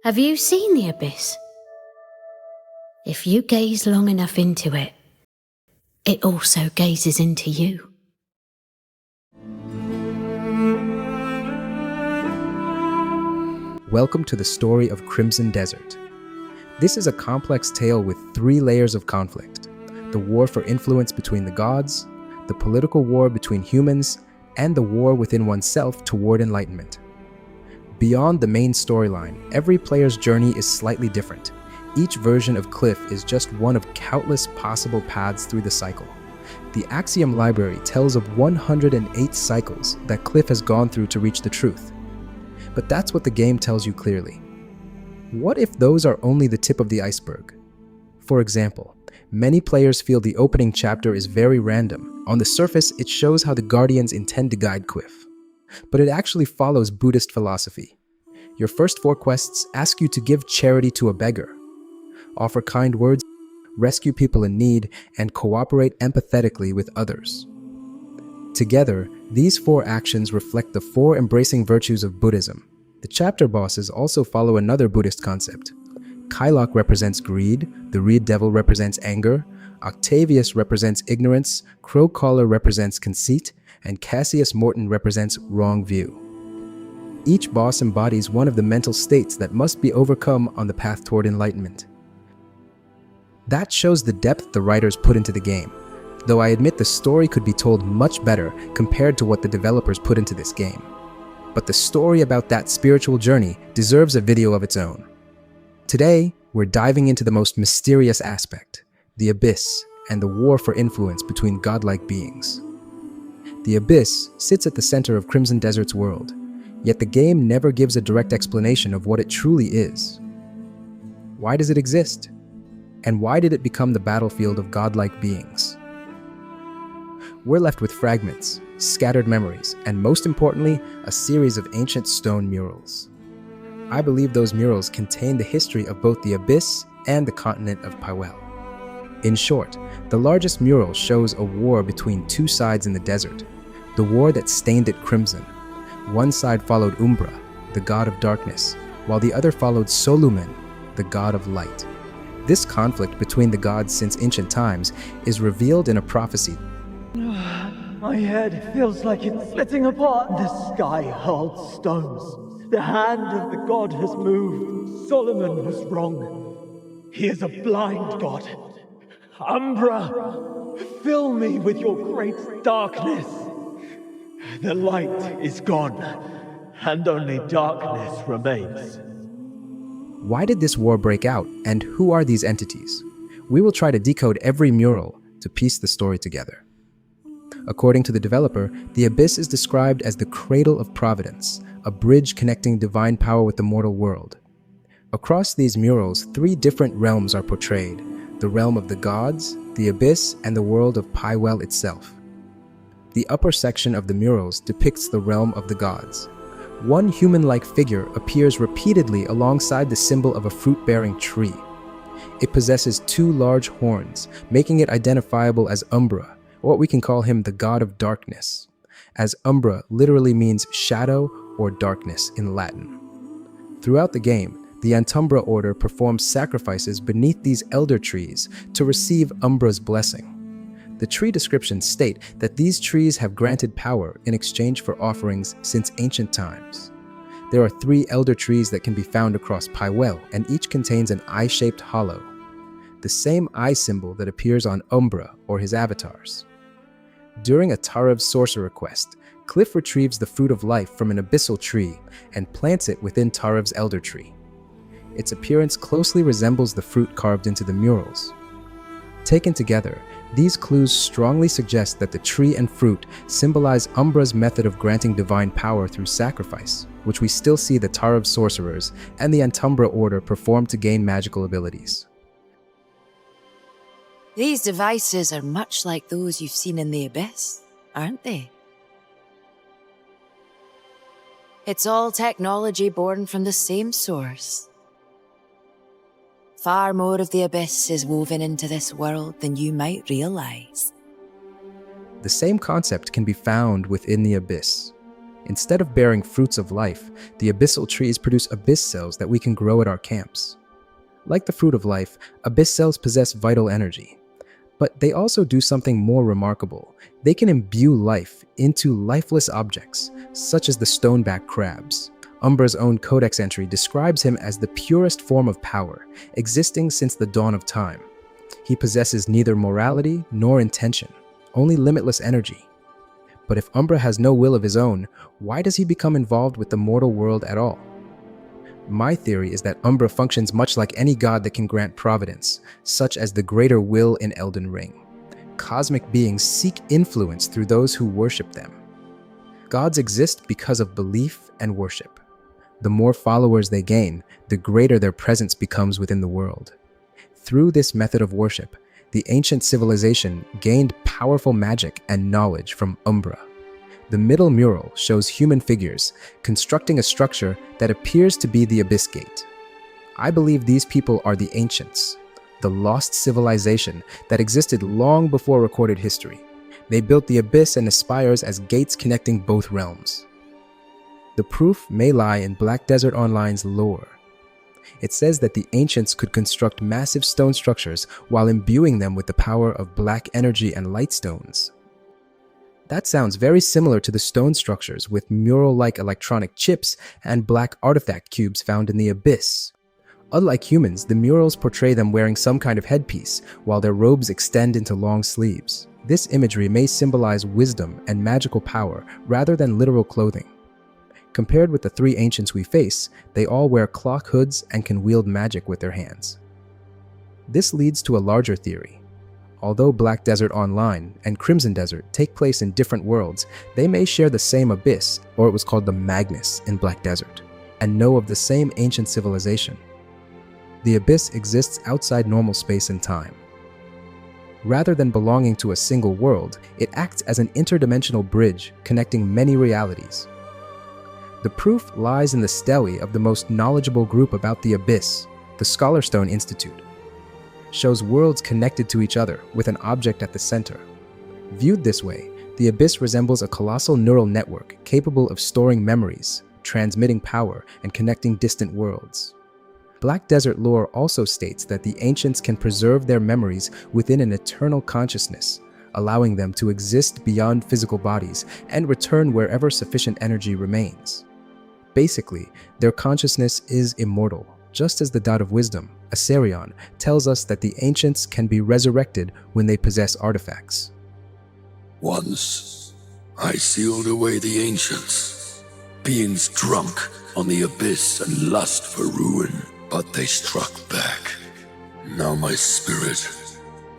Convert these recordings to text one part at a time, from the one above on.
Have you seen the abyss? If you gaze long enough into it, it also gazes into you. Welcome to the story of Crimson Desert. This is a complex tale with 3 layers of conflict: the war for influence between the gods, the political war between humans, and the war within oneself toward enlightenment. Beyond the main storyline, every player's journey is slightly different. Each version of Cliff is just one of countless possible paths through the cycle. The Axiom library tells of 108 cycles that Cliff has gone through to reach the truth. But that's what the game tells you clearly. What if those are only the tip of the iceberg? For example, many players feel the opening chapter is very random. On the surface, it shows how the Guardians intend to guide Cliff. But it actually follows Buddhist philosophy. Your first 4 quests ask you to give charity to a beggar, offer kind words, rescue people in need, and cooperate empathetically with others. Together, these 4 actions reflect the 4 embracing virtues of Buddhism. The chapter bosses also follow another Buddhist concept. Kylock represents greed, the Reed Devil represents anger, Octavius represents ignorance, Crowcaller represents conceit, and Cassius Morton represents wrong view. Each boss embodies one of the mental states that must be overcome on the path toward enlightenment. That shows the depth the writers put into the game, though I admit the story could be told much better compared to what the developers put into this game. But the story about that spiritual journey deserves a video of its own. Today, we're diving into the most mysterious aspect, the Abyss and the war for influence between godlike beings. The Abyss sits at the center of Crimson Desert's world, yet the game never gives a direct explanation of what it truly is. Why does it exist? And why did it become the battlefield of godlike beings? We're left with fragments, scattered memories, and most importantly, a series of ancient stone murals. I believe those murals contain the history of both the Abyss and the continent of Pywel. In short, the largest mural shows a war between 2 sides in the desert, the war that stained it crimson. One side followed Umbra, the god of darkness, while the other followed Solumen, the god of light. This conflict between the gods since ancient times is revealed in a prophecy. My head feels like it's splitting apart. The sky hurled stones. The hand of the god has moved. Solomon was wrong. He is a blind god. Umbra, fill me with your great darkness. The light is gone, and only darkness remains. Why did this war break out, and who are these entities? We will try to decode every mural to piece the story together. According to the developer, the Abyss is described as the cradle of providence, a bridge connecting divine power with the mortal world. Across these murals, 3 different realms are portrayed: the realm of the gods, the Abyss, and the world of Pywel itself. The upper section of the murals depicts the realm of the gods. One human-like figure appears repeatedly alongside the symbol of a fruit-bearing tree. It possesses 2 large horns, making it identifiable as Umbra, or what we can call him the god of darkness, as Umbra literally means shadow or darkness in Latin. Throughout the game, the Antumbra Order performs sacrifices beneath these elder trees to receive Umbra's blessing. The tree descriptions state that these trees have granted power in exchange for offerings since ancient times. There are 3 elder trees that can be found across Pywel, and each contains an eye-shaped hollow, the same eye symbol that appears on Umbra or his avatars. During a Tarev's sorcerer quest, Cliff retrieves the fruit of life from an abyssal tree and plants it within Tarev's elder tree. Its appearance closely resembles the fruit carved into the murals. Taken together, these clues strongly suggest that the tree and fruit symbolize Umbra's method of granting divine power through sacrifice, which we still see the Tarev sorcerers and the Antumbra Order perform to gain magical abilities. These devices are much like those you've seen in the Abyss, aren't they? It's all technology born from the same source. Far more of the Abyss is woven into this world than you might realize. The same concept can be found within the Abyss. Instead of bearing fruits of life, the abyssal trees produce abyss cells that we can grow at our camps. Like the fruit of life, abyss cells possess vital energy. But they also do something more remarkable. They can imbue life into lifeless objects, such as the stoneback crabs. Umbra's own codex entry describes him as the purest form of power, existing since the dawn of time. He possesses neither morality nor intention, only limitless energy. But if Umbra has no will of his own, why does he become involved with the mortal world at all? My theory is that Umbra functions much like any god that can grant providence, such as the greater will in Elden Ring. Cosmic beings seek influence through those who worship them. Gods exist because of belief and worship. The more followers they gain, the greater their presence becomes within the world. Through this method of worship, the ancient civilization gained powerful magic and knowledge from Umbra. The middle mural shows human figures constructing a structure that appears to be the Abyss Gate. I believe these people are the Ancients, the lost civilization that existed long before recorded history. They built the Abyss and the spires as gates connecting both realms. The proof may lie in Black Desert Online's lore. It says that the Ancients could construct massive stone structures while imbuing them with the power of black energy and light stones. That sounds very similar to the stone structures with mural-like electronic chips and black artifact cubes found in the Abyss. Unlike humans, the murals portray them wearing some kind of headpiece, while their robes extend into long sleeves. This imagery may symbolize wisdom and magical power rather than literal clothing. Compared with the three ancients we face, they all wear clock hoods and can wield magic with their hands. This leads to a larger theory. Although Black Desert Online and Crimson Desert take place in different worlds, they may share the same abyss, or it was called the Magnus in Black Desert, and know of the same ancient civilization. The abyss exists outside normal space and time. Rather than belonging to a single world, it acts as an interdimensional bridge connecting many realities. The proof lies in the stele of the most knowledgeable group about the abyss, the Scholarstone Institute. Shows worlds connected to each other with an object at the center. Viewed this way, the abyss resembles a colossal neural network capable of storing memories, transmitting power, and connecting distant worlds. Black Desert lore also states that the Ancients can preserve their memories within an eternal consciousness, allowing them to exist beyond physical bodies and return wherever sufficient energy remains. Basically, their consciousness is immortal, just as the dot of wisdom, Aeserion, tells us that the Ancients can be resurrected when they possess artifacts. Once, I sealed away the Ancients, beings drunk on the abyss and lust for ruin, but they struck back. Now my spirit,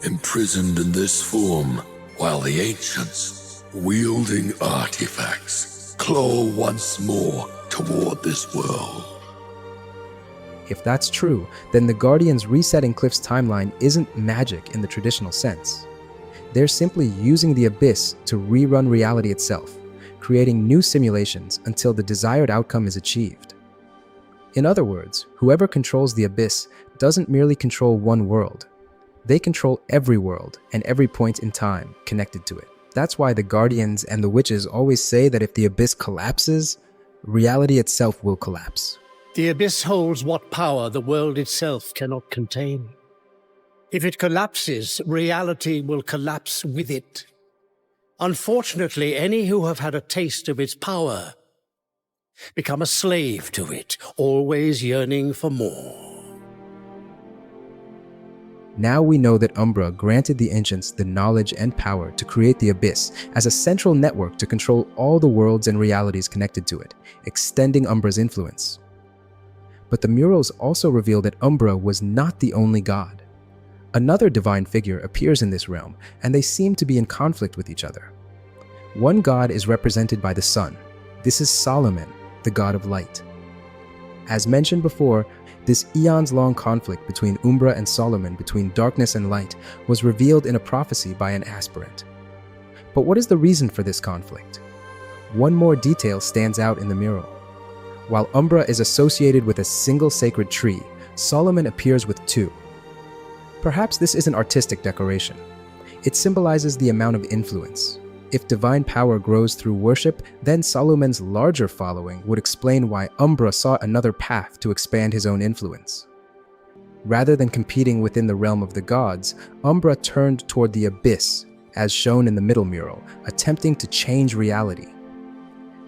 imprisoned in this form, while the Ancients, wielding artifacts, claw once more toward this world. If that's true, then the Guardians resetting Cliff's timeline isn't magic in the traditional sense. They're simply using the Abyss to rerun reality itself, creating new simulations until the desired outcome is achieved. In other words, whoever controls the Abyss doesn't merely control one world. They control every world and every point in time connected to it. That's why the Guardians and the Witches always say that if the Abyss collapses, reality itself will collapse. The Abyss holds what power the world itself cannot contain. If it collapses, reality will collapse with it. Unfortunately, any who have had a taste of its power become a slave to it, always yearning for more. Now we know that Umbra granted the Ancients the knowledge and power to create the Abyss as a central network to control all the worlds and realities connected to it, extending Umbra's influence. But the murals also reveal that Umbra was not the only god. Another divine figure appears in this realm, and they seem to be in conflict with each other. One god is represented by the sun. This is Solumen, the god of light. As mentioned before, this eons-long conflict between Umbra and Solumen, between darkness and light, was revealed in a prophecy by an aspirant. But what is the reason for this conflict? One more detail stands out in the mural. While Umbra is associated with a single sacred tree, Solumen appears with two. Perhaps this isn't artistic decoration. It symbolizes the amount of influence. If divine power grows through worship, then Solumen's larger following would explain why Umbra sought another path to expand his own influence. Rather than competing within the realm of the gods, Umbra turned toward the abyss, as shown in the middle mural, attempting to change reality.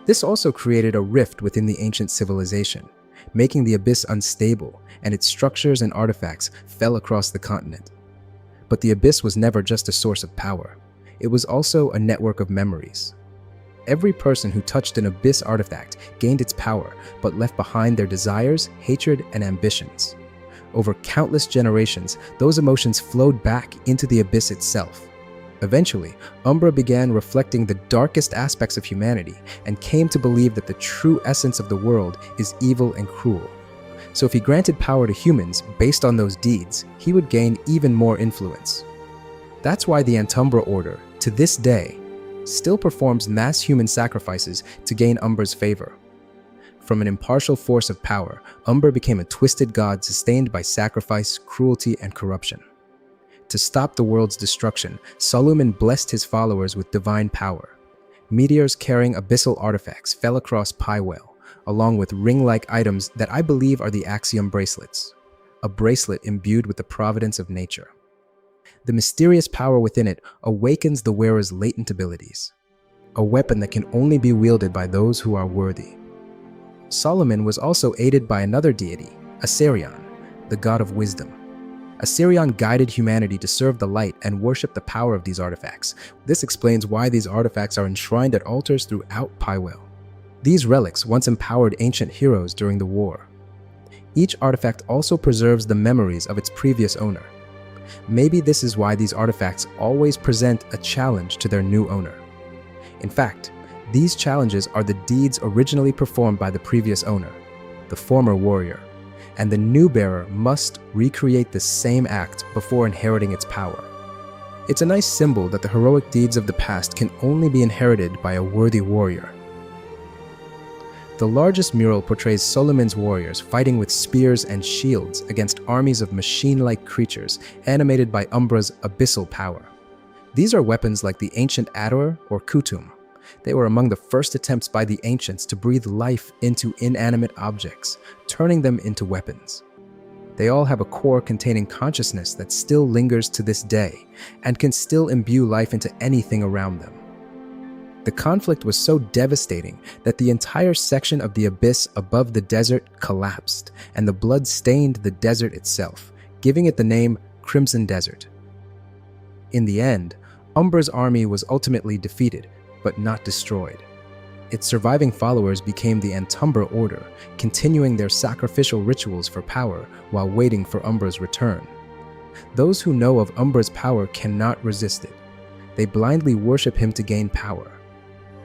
This also created a rift within the ancient civilization, making the abyss unstable, and its structures and artifacts fell across the continent. But the abyss was never just a source of power. It was also a network of memories. Every person who touched an abyss artifact gained its power, but left behind their desires, hatred, and ambitions. Over countless generations, those emotions flowed back into the abyss itself. Eventually, Umbra began reflecting the darkest aspects of humanity and came to believe that the true essence of the world is evil and cruel. So if he granted power to humans based on those deeds, he would gain even more influence. That's why the Antumbra Order, to this day, still performs mass human sacrifices to gain Umbra's favor. From an impartial force of power, Umbra became a twisted god sustained by sacrifice, cruelty, and corruption. To stop the world's destruction, Solumen blessed his followers with divine power. Meteors carrying abyssal artifacts fell across Pywel, along with ring-like items that I believe are the Axiom bracelets, a bracelet imbued with the providence of nature. The mysterious power within it awakens the wearer's latent abilities, a weapon that can only be wielded by those who are worthy. Solumen was also aided by another deity, Aeserion, the god of wisdom. Aeserion guided humanity to serve the light and worship the power of these artifacts. This explains why these artifacts are enshrined at altars throughout Pywel. These relics once empowered ancient heroes during the war. Each artifact also preserves the memories of its previous owner. Maybe this is why these artifacts always present a challenge to their new owner. In fact, these challenges are the deeds originally performed by the previous owner, the former warrior, and the new bearer must recreate the same act before inheriting its power. It's a nice symbol that the heroic deeds of the past can only be inherited by a worthy warrior. The largest mural portrays Solumen's warriors fighting with spears and shields against armies of machine-like creatures animated by Umbra's abyssal power. These are weapons like the ancient Ador or Kutum. They were among the first attempts by the ancients to breathe life into inanimate objects, turning them into weapons. They all have a core containing consciousness that still lingers to this day and can still imbue life into anything around them. The conflict was so devastating that the entire section of the abyss above the desert collapsed, and the blood stained the desert itself, giving it the name Crimson Desert. In the end, Umbra's army was ultimately defeated, but not destroyed. Its surviving followers became the Antumbra Order, continuing their sacrificial rituals for power while waiting for Umbra's return. Those who know of Umbra's power cannot resist it. They blindly worship him to gain power.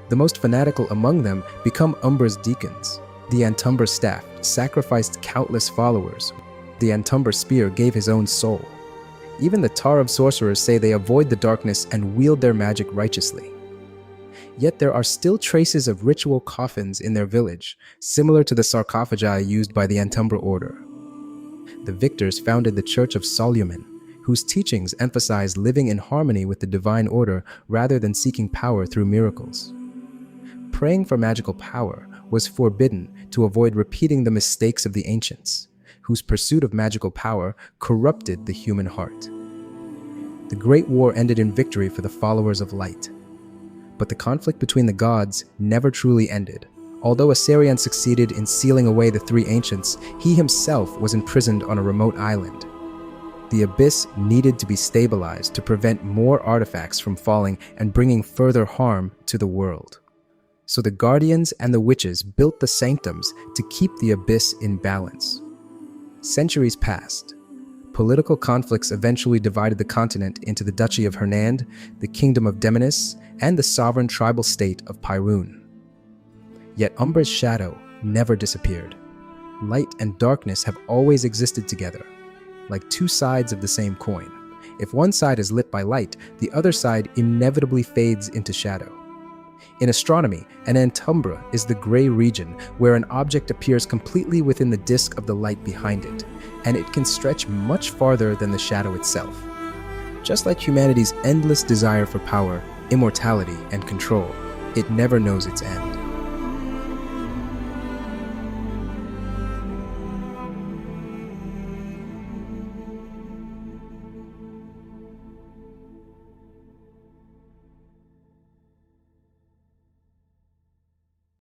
The most fanatical among them become Umbra's deacons. The Antumbra staff sacrificed countless followers. The Antumbra spear gave his own soul. Even the Tar of sorcerers say they avoid the darkness and wield their magic righteously. Yet there are still traces of ritual coffins in their village, similar to the sarcophagi used by the Antumbra Order. The victors founded the Church of Solumen, whose teachings emphasize living in harmony with the divine order rather than seeking power through miracles. Praying for magical power was forbidden to avoid repeating the mistakes of the ancients, whose pursuit of magical power corrupted the human heart. The Great War ended in victory for the followers of light. But the conflict between the gods never truly ended. Although Aeserion succeeded in sealing away the three ancients, he himself was imprisoned on a remote island. The abyss needed to be stabilized to prevent more artifacts from falling and bringing further harm to the world. So the guardians and the witches built the sanctums to keep the abyss in balance. Centuries passed. Political conflicts eventually divided the continent into the Duchy of Hernand, the Kingdom of Demonis, and the sovereign tribal state of Pyrrhun. Yet Umbra's shadow never disappeared. Light and darkness have always existed together, like two sides of the same coin. If one side is lit by light, the other side inevitably fades into shadow. In astronomy, an antumbra is the gray region where an object appears completely within the disk of the light behind it, and it can stretch much farther than the shadow itself. Just like humanity's endless desire for power, immortality, and control. It never knows its end.